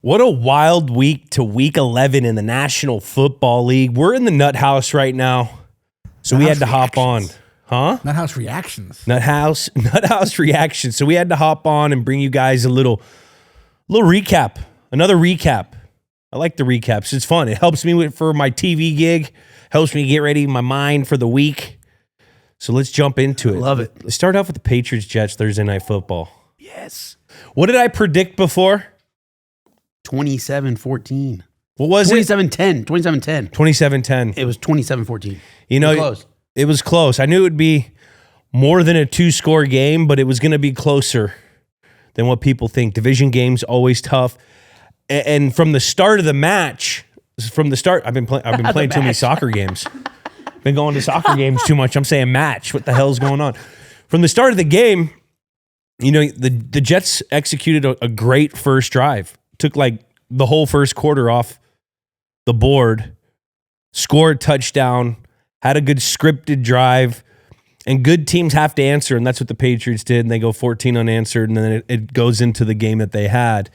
What a wild week to week 11 in the National Football League. We're in the Nut House right now, so we had to hop on. Huh? Nut House reactions. Nut House reactions. So we had to hop on and bring you guys a little recap, another recap. I like the recaps. It's fun. It helps me for my TV gig, helps me get ready my mind for the week. So let's jump into it. Love it. Let's start off with the Patriots Jets Thursday Night Football. Yes. What did I predict before? 27-14. What was 27-10. 27-10. 27-10. It was 27-14. You know, close. It was close. I knew it would be more than a 2-score game, but it was going to be closer than what people think. Division games always tough. And from the start of the match, I've been playing too many soccer games. Been going to soccer games too much. I'm saying match. What the hell's going on? From the start of the game, you know, the Jets executed a great first drive. Took like the whole first quarter off the board, scored touchdown, had a good scripted drive, and good teams have to answer, and that's what the Patriots did, and they go 14 unanswered, and then it goes into the game that they had.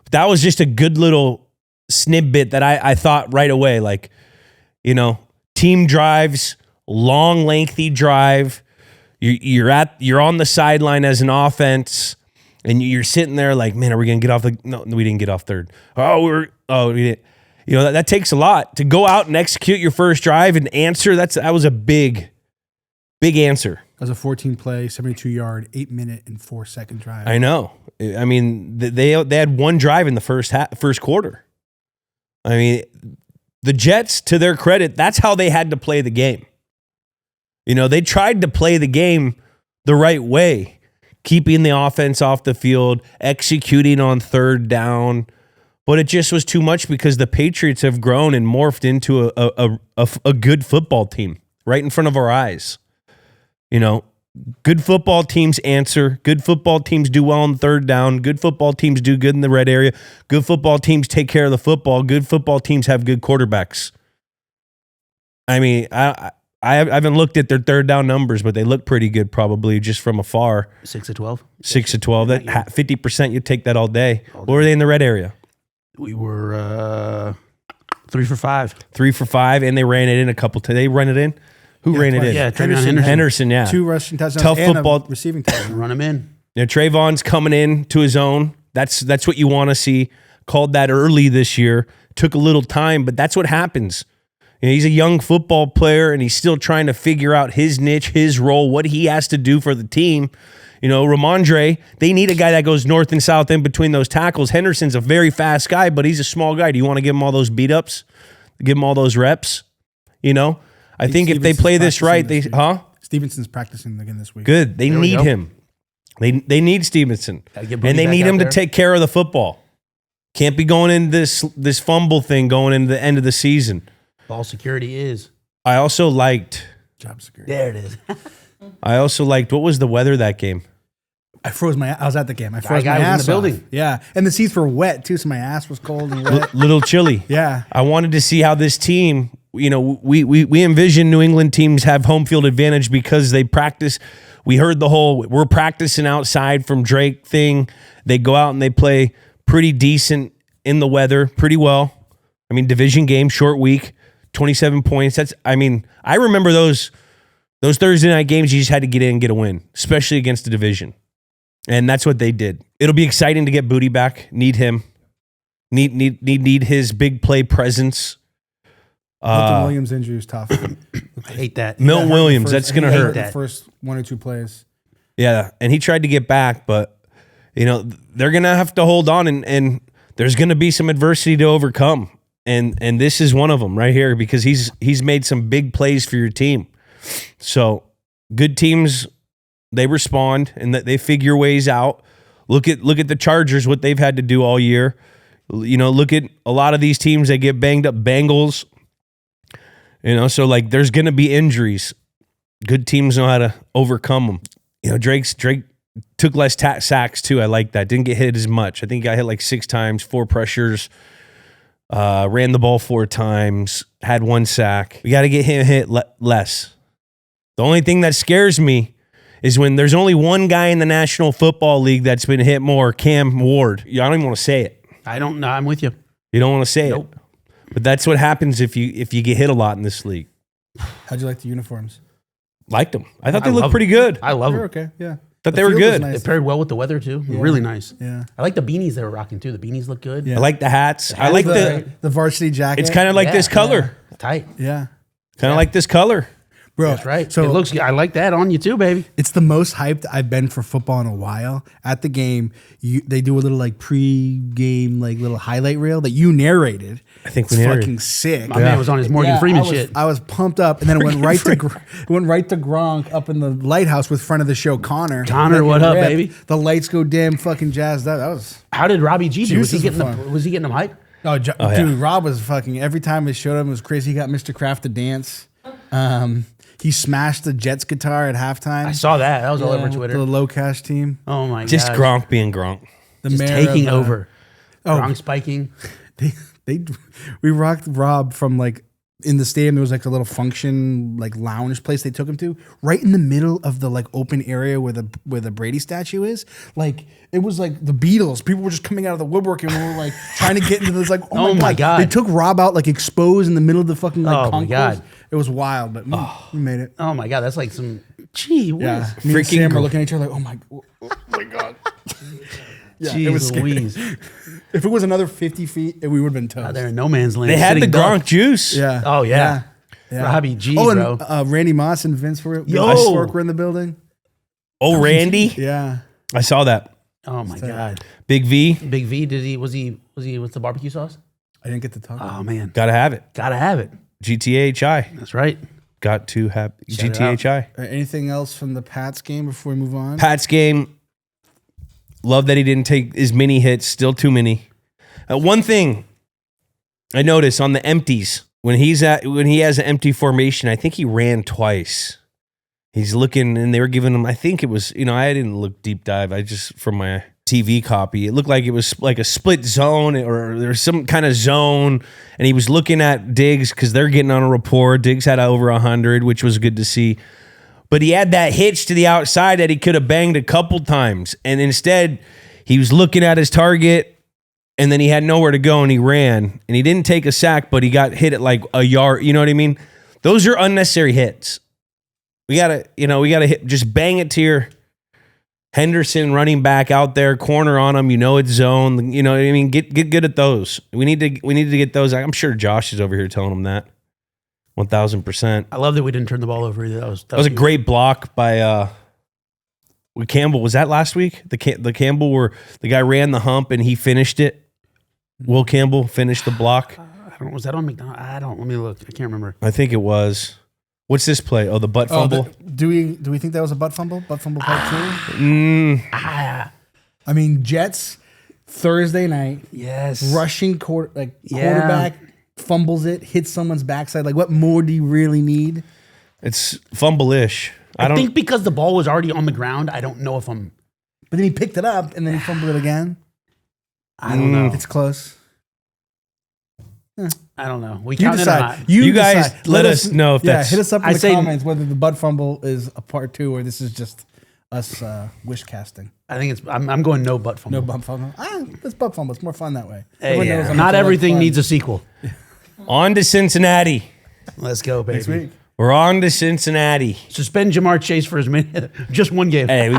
But that was just a good little snippet that I thought right away, like, you know, team drives, long, lengthy drive, you're on the sideline as an offense, and you're sitting there like, man, are we going to get off no, we didn't get off third. We didn't. You know, that takes a lot to go out and execute your first drive and answer. That was a big answer. That was a 14-play, 72-yard, 8-minute, and 4-second drive. I know. I mean, they had one drive in the first quarter. I mean, the Jets, to their credit, that's how they had to play the game. You know, they tried to play the game the right way, keeping the offense off the field, executing on third down. But it just was too much because the Patriots have grown and morphed into a good football team right in front of our eyes. You know, good football teams answer. Good football teams do well on third down. Good football teams do good in the red area. Good football teams take care of the football. Good football teams have good quarterbacks. I mean, I haven't looked at their third down numbers, but they look pretty good probably just from afar. 6 of 12. 6 of 12. That 50%, you take that all day. What were they in the red area? We were 3 for 5. 3 for 5, and they ran it in a couple. They run it in. Who ran it in? Yeah, Henderson. Yeah. 2 rushing touchdowns. Tough and football. A receiving touchdown. Run him in. You know, Trayvon's coming in to his own. That's what you want to see. Called that early this year. Took a little time, but that's what happens. You know, he's a young football player, and he's still trying to figure out his niche, his role, what he has to do for the team. You know, Ramondre, they need a guy that goes north and south in between those tackles. Henderson's a very fast guy, but he's a small guy. Do you want to give him all those beat-ups? Give him all those reps? You know? I think if they play this right, Stevenson's practicing again this week. Good. They need him. They need Stevenson. And they need him to take care of the football. Can't be going in this fumble thing going into the end of the season. Ball security is. I also liked... Job security. There it is. I also liked... What was the weather that game? I was at the game. I froze my was in ass the building. off. Yeah. And the seats were wet too, so my ass was cold and wet. Little chilly. Yeah. I wanted to see how this team... You know, we envision New England teams have home field advantage because they practice. We heard the whole we're practicing outside from Drake thing. They go out and they play pretty decent in the weather, pretty well. I mean, division game, short week, 27 points. I remember those Thursday night games. You just had to get in and get a win, especially against the division, and that's what they did. It'll be exciting to get Booty back. Need him. Need his big play presence. Milton Williams' injury is tough. I hate that. Milton Williams, that's going to hurt. The first 1 or 2 plays. Yeah, and he tried to get back, but, you know, they're going to have to hold on, and there's going to be some adversity to overcome. And this is one of them right here because he's made some big plays for your team. So good teams, they respond, and they figure ways out. Look at the Chargers, what they've had to do all year. You know, look at a lot of these teams that get banged up. Bengals. You know, so like there's going to be injuries. Good teams know how to overcome them. You know, Drake took less sacks too. I like that. Didn't get hit as much. I think he got hit like 6 times, 4 pressures, ran the ball 4 times, had 1 sack. We got to get him hit less. The only thing that scares me is when there's only one guy in the National Football League that's been hit more, Cam Ward. I don't even want to say it. I don't know. I'm with you. You don't want to say Nope. it. But that's what happens if you get hit a lot in this league. How'd you like the uniforms? Liked them. I thought I they looked love pretty good. I love They're them. okay. Yeah. Thought The they were field was good. nice. It paired well with the weather too. Really nice. Yeah. I like the beanies they were rocking too. The beanies look good. Yeah. I like the hats. I like the varsity jacket. It's kind of like Yeah, this color. Tight. yeah. Kind of like this color. Bro, That's right. So it looks good. I like that on you too, baby. it's the most hyped I've been for football in a while. At the game, they do a little like pre-game like little highlight reel that you narrated. I think we It's narrated. fucking sick. My man was on his Morgan Freeman I was, shit. I was pumped up, and then it went right to Gronk up in the lighthouse with friend of the show Connor. Connor, Let what me up, rip. baby? The lights go dim, fucking jazzed up. That was How did Robbie G do? Was he Juices getting were them? fun. Was he getting them hype? Dude, Rob was fucking every time it showed him it was crazy. He got Mr. Kraft to dance. He smashed the Jets guitar at halftime. I saw that. That was all over Twitter. The low cash team. Oh my god. Just Gronk being Gronk. The Just mayor taking of, over. oh. Gronk spiking. We rocked Rob from like in the stadium. There was like a little function like lounge place they took him to, right in the middle of the like open area where the Brady statue is. Like it was like the Beatles. People were just coming out of the woodwork and we were like trying to get into this like Oh my God. They took Rob out like exposed in the middle of the fucking like Oh my concourse. God. It was wild, but we made it. Oh my god, that's like some gee whiz. Yeah, me and Freaking Sam gr- were looking at each other like, oh my god. Yeah, Jeez it was scary. Louise. If it was another 50 feet, we would have been toast. Out there in no man's land. They had the sitting duck. Gronk juice. Yeah. Oh yeah. Robbie G, Oh, bro. and Randy Moss and Vince were Yo. were in the building. Oh, Randy. Yeah. I saw that. Oh my god. Big V. Big V, was he with the barbecue sauce? I didn't get to talk. Oh man. Got to have it. Gotta have it. GTHI. That's right. Got to have Shout it GTHI. Anything else from the Pats game before we move on? Pat's game. Love that he didn't take as many hits. Still too many. One thing I noticed on the empties when he has an empty formation, I think he ran twice. He's looking, and they were giving him. I think it was. I didn't look deep dive. I just from my TV copy, it looked like it was like a split zone or there's some kind of zone, and he was looking at Diggs because they're getting on a rapport. Diggs had over 100, which was good to see. But he had that hitch to the outside that he could have banged a couple times. And instead, he was looking at his target, and then he had nowhere to go, and he ran. And he didn't take a sack, but he got hit at like a yard. You know what I mean? Those are unnecessary hits. We got to hit, just bang it to your Henderson running back out there, corner on him. It's zone. You know what I mean? Get good at those. We need to get those. I'm sure Josh is over here telling him that. 1,000%. I love that we didn't turn the ball over either. That was a great block by Campbell. Was that last week? The Campbell where the guy ran the hump and he finished it. Will Campbell finished the block. Was that on McDonald? Let me look. I can't remember. I think it was. What's this play? Oh, the butt fumble. Do we think that was a butt fumble? Butt fumble part Mm. 2? I mean, Jets Thursday night. Yes. Rushing quarterback fumbles it, hits someone's backside. Like, what more do you really need? It's fumble-ish. I think because the ball was already on the ground, I don't know if I'm. But then he picked it up and then he fumbled it again. I don't know. It's close. I don't know. We You counted or decide. not. You guys decide. let us know if that's- hit us up in I the say- comments whether the butt fumble is a part 2 or this is just us wish casting. I think it's. I'm going no butt fumble. No butt fumble. It's butt fumble. It's more fun that way. Hey, Everyone knows I'm not into, like, everything fun. needs a sequel. On to Cincinnati. Let's go, baby. Next week. We're on to Cincinnati. Suspend Jamar Chase for his minute. Just one game. Hey,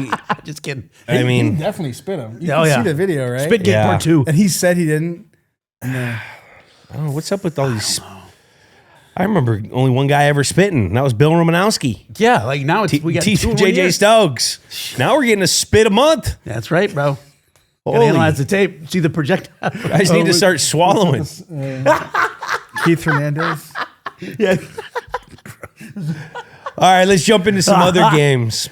Just kidding. I He mean, definitely spit him. You Oh, can yeah. see the video, right? Spit game Yeah. part 2. And he said he didn't. And I don't know what's up with all these. I remember only one guy ever spitting. And that was Bill Romanowski. Yeah, like now it's we got 2 in 1 JJ year. Stokes. Now we're getting a spit a month. That's right, bro. Gotta Holy. analyze the tape. See the projectile. Guys need to start swallowing. Keith Hernandez. Yeah. All right, let's jump into some other games.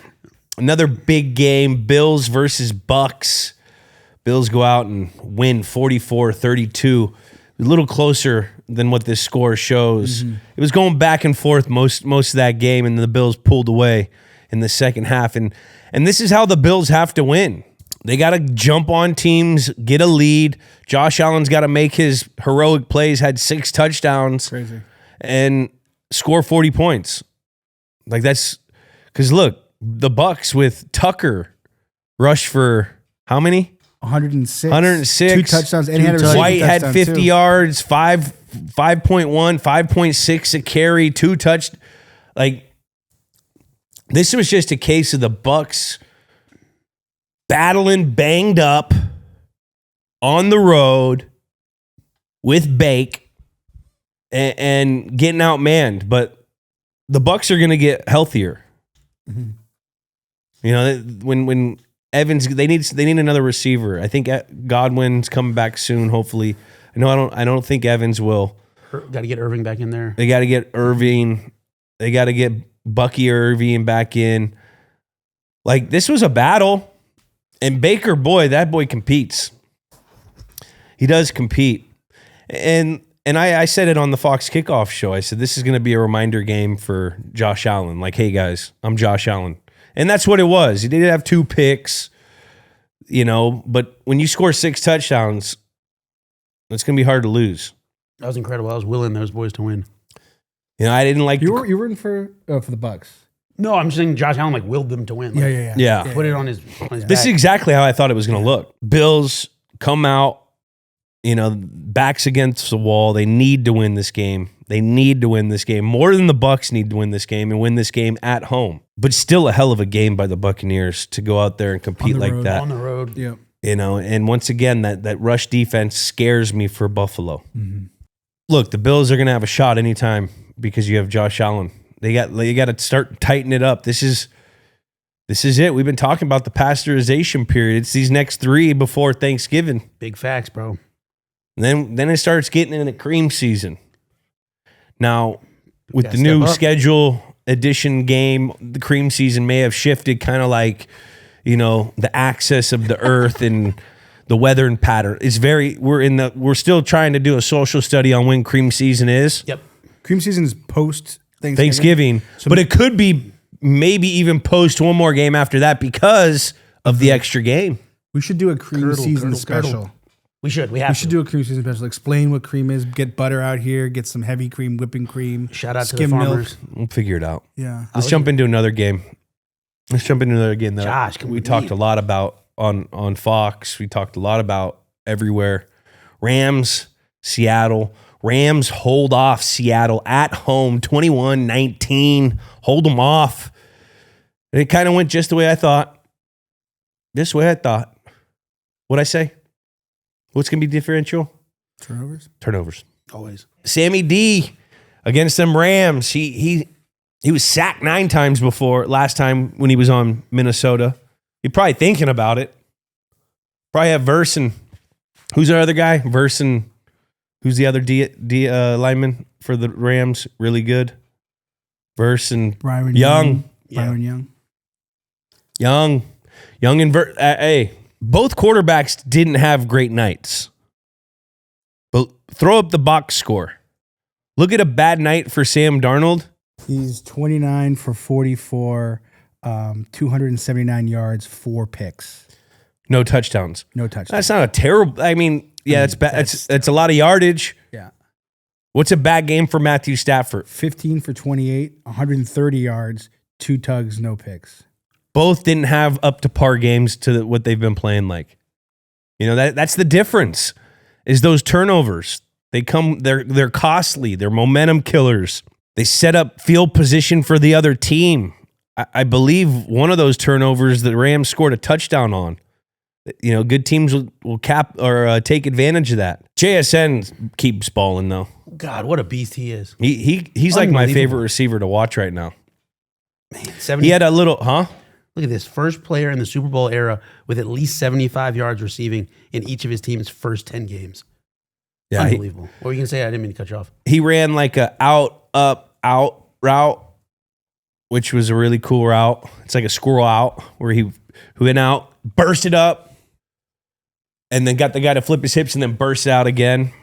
Another big game, Bills versus Bucks. Bills go out and win 44-32. A little closer than what this score shows. It was going back and forth most of that game, and the Bills pulled away in the second half. And this is how the Bills have to win. They got to jump on teams, get a lead. Josh Allen's got to make his heroic plays, had 6 touchdowns. Crazy. And score 40 points. Like that's because look, the Bucks with Tucker rush for how many? 106. 106. 2 touchdowns. And he had a receiving White had touchdown, 50 too. yards, 5.1, 5.6 a carry, 2 touch. Like, this was just a case of the Bucs battling, banged up on the road with Bake and getting outmanned. But the Bucs are going to get healthier. Mm-hmm. You know, when Evans, they need another receiver. I think Godwin's coming back soon. Hopefully, I don't think Evans will. Got to get Irving back in there. They got to get Irving. They got to get Bucky Irving back in. Like, this was a battle, and Baker, boy, that boy competes. He does compete, and I said it on the Fox Kickoff show. I said this is going to be a reminder game for Josh Allen. Like, hey guys, I'm Josh Allen. And that's what it was. He did have 2 picks, you know, but when you score 6 touchdowns, it's going to be hard to lose. That was incredible. I was willing those boys to win. You know, I didn't like... You were rooting for the Bucs. No, I'm saying Josh Allen like willed them to win. Like, Yeah. Put it on his This is back. exactly how I thought it was going to look. Bills come out, you know, backs against the wall. They need to win this game. They need to win this game more than the Bucs need to win this game and win this game at home. But still a hell of a game by the Buccaneers to go out there and compete like that. On the road. Yep. You know, and once again, that rush defense scares me for Buffalo. Mm-hmm. Look, the Bills are going to have a shot anytime because you have Josh Allen. You got to start tightening it up. This is it. We've been talking about the pasteurization period. It's these next 3 before Thanksgiving. Big facts, bro. And then it starts getting into cream season. Now, with Gotta the new step up. schedule edition game, the cream season may have shifted, kind of like, you know, the axis of the earth and the weather and pattern. We're still trying to do a social study on when cream season is. Yep. Cream season is post Thanksgiving. But it could be maybe even post one more game after that because of the extra game. We should do a cream season special. Curdle. We should. We have to. do a cream season special. Explain what cream is. Get butter out here. Get some heavy cream, whipping cream. Shout out to the skim farmers. We'll figure it out. Yeah. Let's jump into another game. That Josh, can we we talked eat? a lot about on Fox. We talked a lot about everywhere. Rams, Seattle. Rams hold off Seattle at home, 21-19. Hold them off. And it kind of went just the way I thought. What'd I say? What's going to be differential? Turnovers. Always. Sammy D against them Rams. He was sacked 9 times before last time when he was on Minnesota. He's probably thinking about it. Probably have Verson. Who's our other guy? Verson. Who's the other D lineman for the Rams? Really good. Verson. Byron Young. Byron Young. Young and hey, both quarterbacks didn't have great nights. But throw up the box score. Look at a bad night for Sam Darnold. He's 29 for 44, 279 yards, 4 picks. No touchdowns. No touchdowns. That's not a terrible. I mean, yeah, that's bad. That's a lot of yardage. Yeah. What's a bad game for Matthew Stafford? 15 for 28, 130 yards, 2 tugs, no picks. Both didn't have up to par games to what they've been playing like. You know, that's the difference. Is those turnovers. They're costly. They're momentum killers. They set up field position for the other team. I believe one of those turnovers the Rams scored a touchdown on. You know, good teams will cap or take advantage of that. JSN keeps balling though. God, what a beast he is. He's like my favorite receiver to watch right now. Man, 70, He had a little, look at this. First player in the Super Bowl era with at least 75 yards receiving in each of his team's first 10 games. Yeah, Unbelievable. What were you going to say? I didn't mean to cut you off. he ran like a out, up, out route, which was a really cool route. It's like a squirrel out where he went out, burst it up, and then got the guy to flip his hips and then burst out again.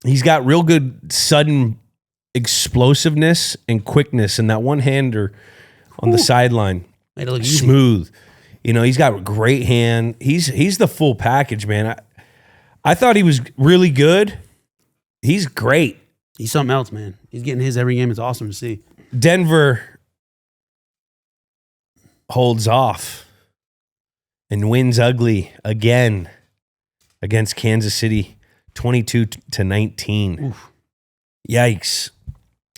He's got real good sudden explosiveness and quickness in that one-hander on the sideline. Made it look easy. Smooth. You know, he's got a great hand. He's the full package, man. I thought he was really good. He's great. He's something else, man. He's getting his every game. It's awesome to see. Denver holds off and wins ugly again. against Kansas City, 22-19. Oof. Yikes!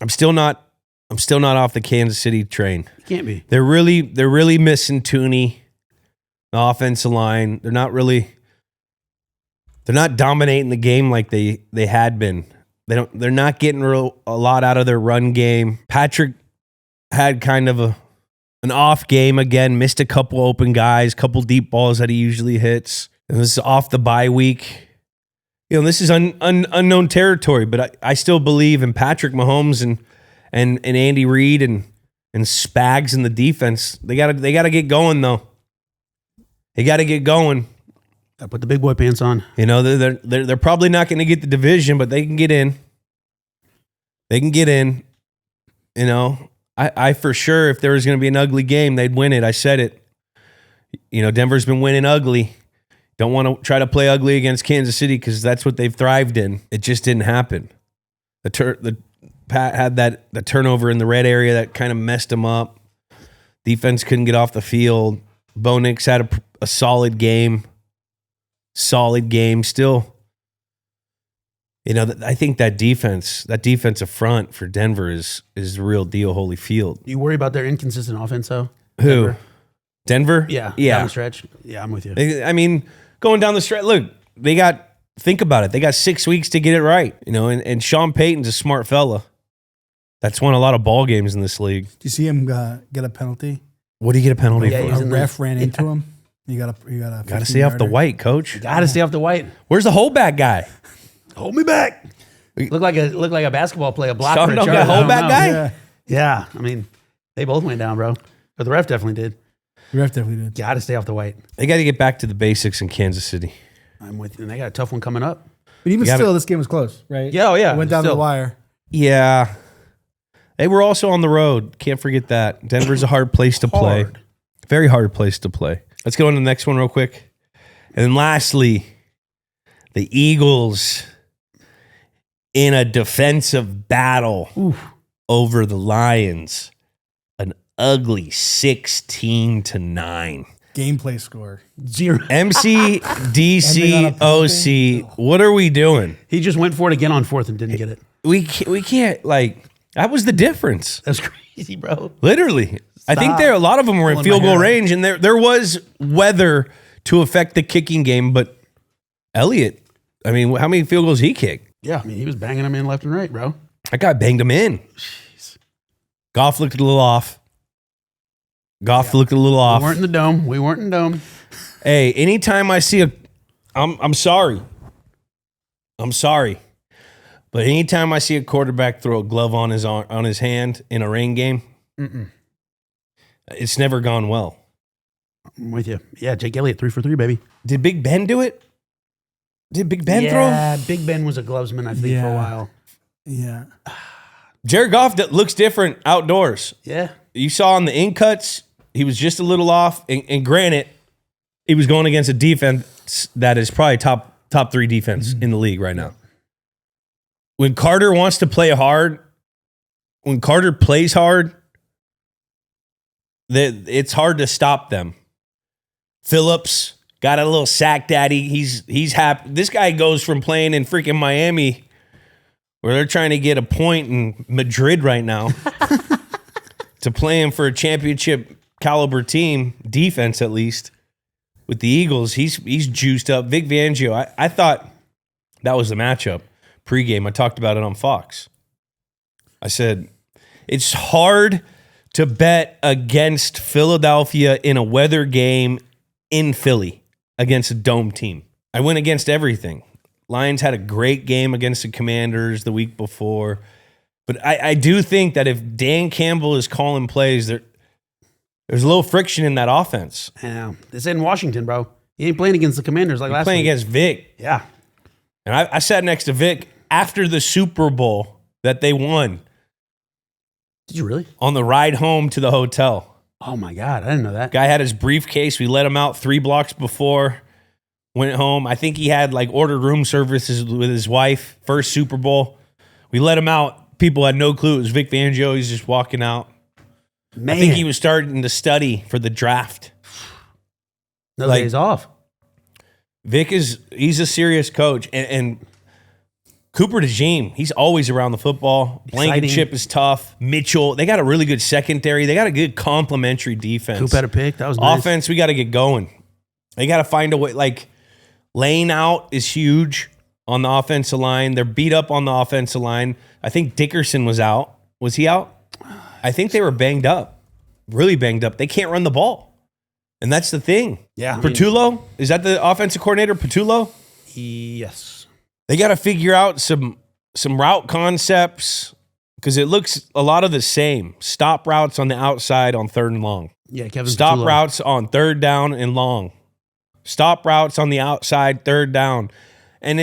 I'm still not off the Kansas City train. You can't be. They're really missing Tooney, the offensive line. They're not dominating the game like they had been. They're not getting a lot out of their run game. Patrick had kind of an off game again, missed a couple open guys, couple deep balls that he usually hits. And this is off the bye week. You know, this is unknown territory, but I still believe in Patrick Mahomes and Andy Reid and Spags in the defense. They gotta get going though. They gotta get going. I put the big boy pants on. You know, they're probably not going to get the division, but they can get in. They can get in. You know, I for sure, if there was going to be an ugly game, they'd win it. I said it. You know, Denver's been winning ugly. Don't want to try to play ugly against Kansas City because that's what they've thrived in. It just didn't happen. Pat had the turnover in the red area that kind of messed him up. Defense couldn't get off the field. Bo Nix had a solid game. Solid game still. You know, I think that defensive front for Denver is the real deal. Holyfield. You worry about their inconsistent offense, though? Who? Denver? Yeah. Yeah. Down the stretch. Yeah, I'm with you. I mean, going down the stretch, look, think about it. They got 6 weeks to get it right. You know, and Sean Payton's a smart fella. That's won a lot of ball games in this league. Do you see him get a penalty? What do you get a penalty Yeah, for? he's A in ref the- ran into him. You gotta Stay off the white, coach. Got to stay off the white. Where's the holdback guy? Hold me back. Look like a basketball player. A block. Some for a don't charge. got I don't holdback know. guy? Yeah, Yeah, I mean, they both went down, bro. But the ref definitely did. the ref definitely did. Got to stay off the white. They got to get back to the basics in Kansas City. I'm with you. And they got a tough one coming up. But even gotta- still, this game was close, right? Yeah, oh, yeah. It went down to Still. the wire. Yeah. They were also on the road. Can't forget that. Denver's a hard place to play. Hard. Very hard place to play. Let's go on to the next one real quick. And then lastly, the Eagles in a defensive battle over the Lions. An ugly 16-9. Gameplay score. 0. MC, DC, Ending on a penalty? OC. What are we doing? He just went for it again on fourth and didn't get it. We can't like, that was the difference. That's crazy, bro. Literally. I think Stop a lot of them were in pulling field my goal hair out. range, and there was weather to affect the kicking game, but Elliott, I mean, how many field goals he kicked? Yeah, I mean, he was banging them in left and right, bro. That guy banged him in. Goff looked a little off. We weren't in the dome. We weren't in the dome. Hey, anytime I see I'm sorry. I'm sorry. But anytime I see a quarterback throw a glove on his hand in a rain game, it's never gone well. I'm with you. Yeah, Jake Elliott, 3 for 3, baby. Did Big Ben do it? Did Big Ben throw? Yeah, Big Ben was a glovesman, I think, for a Yeah. while. Yeah. Jared Goff looks different outdoors. Yeah. You saw on the in cuts, he was just a little off. And granted, he was going against a defense that is probably top 3 defense in the league right now. When Carter wants to play hard, when Carter plays hard, it's hard to stop them. Phillips got a little sack daddy. He's happy. This guy goes from playing in freaking Miami, where they're trying to get a point in Madrid right now, to playing for a championship caliber team, defense at least, with the Eagles. He's juiced up. Vic Fangio, I thought that was the matchup pregame. I talked about it on Fox. I said, it's hard to bet against Philadelphia in a weather game in Philly against a dome team. I went against everything. Lions had a great game against the Commanders the week before. But I do think that if Dan Campbell is calling plays, there's a little friction in that offense. Yeah. This in Washington, bro. He ain't playing against the Commanders like last Playing week. against Vic. Yeah. And I sat next to Vic after the Super Bowl that they won Did you really? on the ride home to the hotel. Oh, my God. I didn't know that. Guy had his briefcase. We let him out 3 blocks before. Went home. I think he had ordered room services with his wife. First Super Bowl. We let him out. People had no clue it was Vic Fangio. He's just walking out. Man. I think he was starting to study for the draft. No like- days off. He's a serious coach. And Cooper DeJean, he's always around the football. Blankenship is tough. Mitchell, they got a really good secondary. They got a good complementary defense. Coop had a pick. That was nice. Offense, we got to get going. They got to find a way. Like, laying out is huge on the offensive line. They're beat up on the offensive line. I think Dickerson was out. Was he out? I think they were banged up. Really banged up. They can't run the ball. And that's the thing. Yeah. Patullo? Is that the offensive coordinator, Patullo? Yes. They got to figure out some route concepts because it looks a lot of the same. Stop routes on the outside on 3rd and long. Yeah, Kevin Stop Patullo. routes on 3rd down and long. Stop routes on the outside, 3rd down. And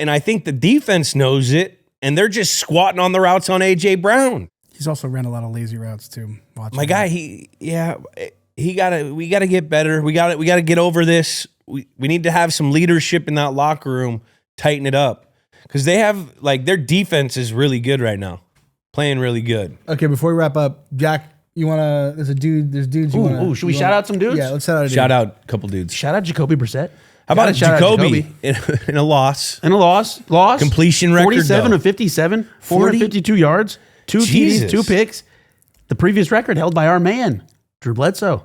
I think the defense knows it, and they're just squatting on the routes on A.J. Brown. He's also ran a lot of lazy routes too. My guy, we gotta get better. We gotta get over this. We need to have some leadership in that locker room. Tighten it up because they have their defense is really good right now, playing really good. Okay, before we wrap up, Jack, you wanna? There's dudes. You wanna? Should we shout out some dudes? Yeah, let's shout out a dude. Shout out a couple dudes. Shout out Jacoby Brissett. How about Jacoby in a loss? In a loss. Completion record, 47 though. of 57, 452 yards, 2 TDs, 2 picks. The previous record held by our man, Drew Bledsoe.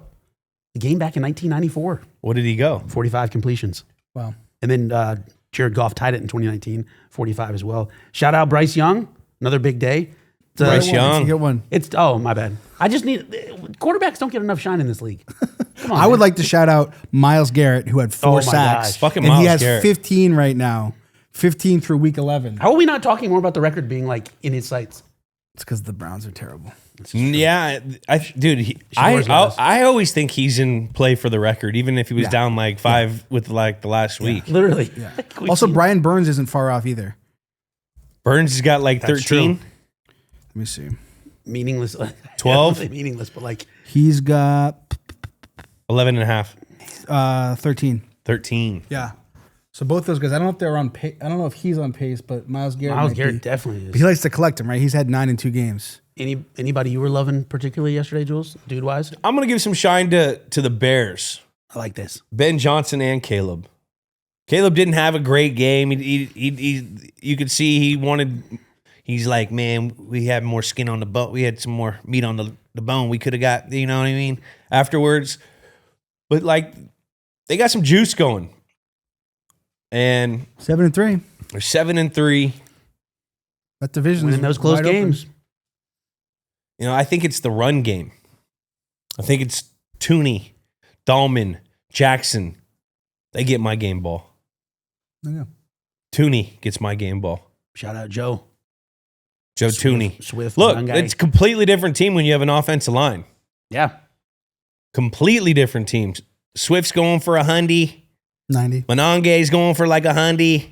The game back in 1994. What did he go? 45 completions. Wow. And then Jared Goff tied it in 2019, 45 as well. Shout out Bryce Young, another big day. Bryce Young. Get one. My bad. I just need quarterbacks don't get enough shine in this league. Come on, I would like to shout out Myles Garrett, who had 4 my sacks. gosh. Fucking and he Myles has Garrett. 15 right now. 15 through week 11. How are we not talking more about the record being in his sights? It's because the Browns are terrible. Yeah, always was. I always think he's in play for the record, even if he was down 5 with the last week. Literally. Yeah. Also, Brian Burns isn't far off either. Burns has got 13. true. Let me see. Meaningless. 12? Meaningless, but He's got 11 and a half. 13. 13. Yeah. So both those guys, I don't know if they're on pace. I don't know if he's on pace, but Myles Garrett. Myles might Garrett be. definitely is. But he likes to collect them, right? He's had 9 in 2 games. Anybody you were loving particularly yesterday, Jules, dude wise? I'm going to give some shine to the Bears. I like this. Ben Johnson and Caleb. Caleb didn't have a great game. He you could see he's like, man, we had more skin on the bone. We had some more meat on the bone. We could have got, you know what I mean, afterwards. But they got some juice going. And 7-3. they're 7-3. That division Winning those close games. You know, I think it's the run game. I think it's Tooney, Dahlman, Jackson. They get my game ball. Yeah. Tooney gets my game ball. Shout out Joe Tooney. Swift. Look, young guy. it's a completely different team when you have an offensive line. Yeah. Completely different teams. Swift's going for 100. 90. Mononga's going for 100.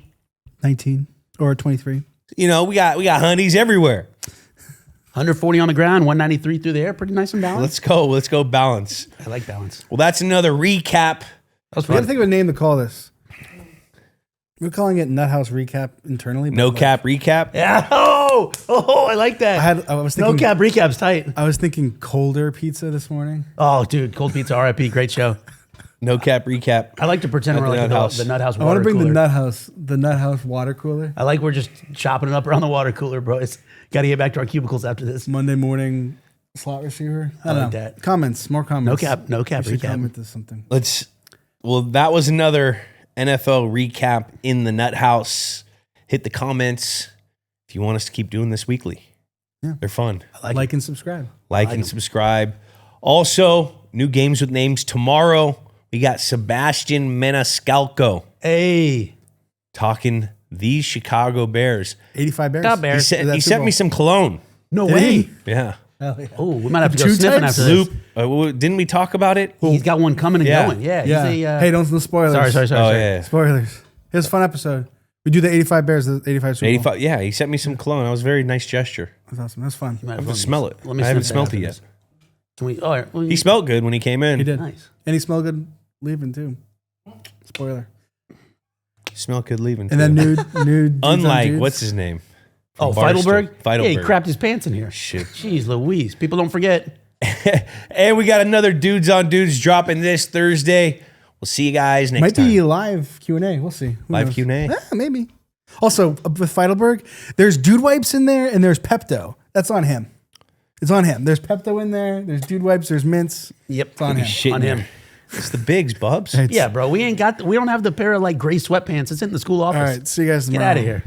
19 or 23. You know, we got hundies everywhere. 140 on the ground, 193 through the air. Pretty nice and balanced. Let's go balance. I like balance. Well, that's another recap. That was We got to fun. think of a name to call this. We're calling it Nuthouse Recap internally. but No cap recap. Yeah. Oh, I like that. I was No thinking. cap recap's tight. I was thinking colder pizza this morning. Oh, dude, Cold Pizza RIP. Great show. No cap recap. I like to pretend At we're the like Nut House. the Nut House water I want to bring cooler. the Nut House water cooler. I like we're just chopping it up around the water cooler, bro. It's got to get back to our cubicles after this. Monday morning slot receiver. I like don't know. that. Comments, more comments. No cap We should recap. comment to something. Well, that was another NFL recap in the Nut House. Hit the comments if you want us to keep doing this weekly. Yeah. They're fun. Like and subscribe. Like and subscribe. Also, new games with names tomorrow. We got Sebastian Maniscalco Hey. talking these Chicago Bears. 85 Bears. Got Bears. He sent me some cologne. No Did way. he? Yeah. Hell yeah. Oh, we might have to go Two sniffing types? after this. Loop. Didn't we talk about it? He's got one coming and Yeah. going. Yeah. Yeah. He's a, Hey, don't no spoilers. Sorry. Oh, yeah. Spoilers. It was a fun episode. We do the 85 Bears, the 85 Super Bowl. 85. Yeah, he sent me some cologne. That was a very nice gesture. That's awesome. That's fun. You might I have have to to smell it. Let me I haven't sniff that smelled it after yet. this. Can we? All right. Well, He smelled good when he came in. He did. Nice. And he smelled good leaving too. Spoiler. Smelled good leaving. And then too. nude. Unlike, what's his name? Oh, From Barstool. Feidelberg? Yeah, he crapped his pants in here. Shit. Jeez Louise. People don't forget. And we got another Dudes on Dudes dropping this Thursday. We'll see you guys next Might time. be live Q&A. We'll see. Who Live knows? Q&A? Yeah, maybe. Also, with Feidelberg, there's Dude Wipes in there and there's Pepto. That's on him. It's on him. There's Pepto in there. There's Dude Wipes. There's mints. Yep. It's on him. Shit On in him. there. It's the bigs, Bubs. Yeah, bro. We don't have the pair of like gray sweatpants. It's in the school office. All right. See you guys Get tomorrow. out of here.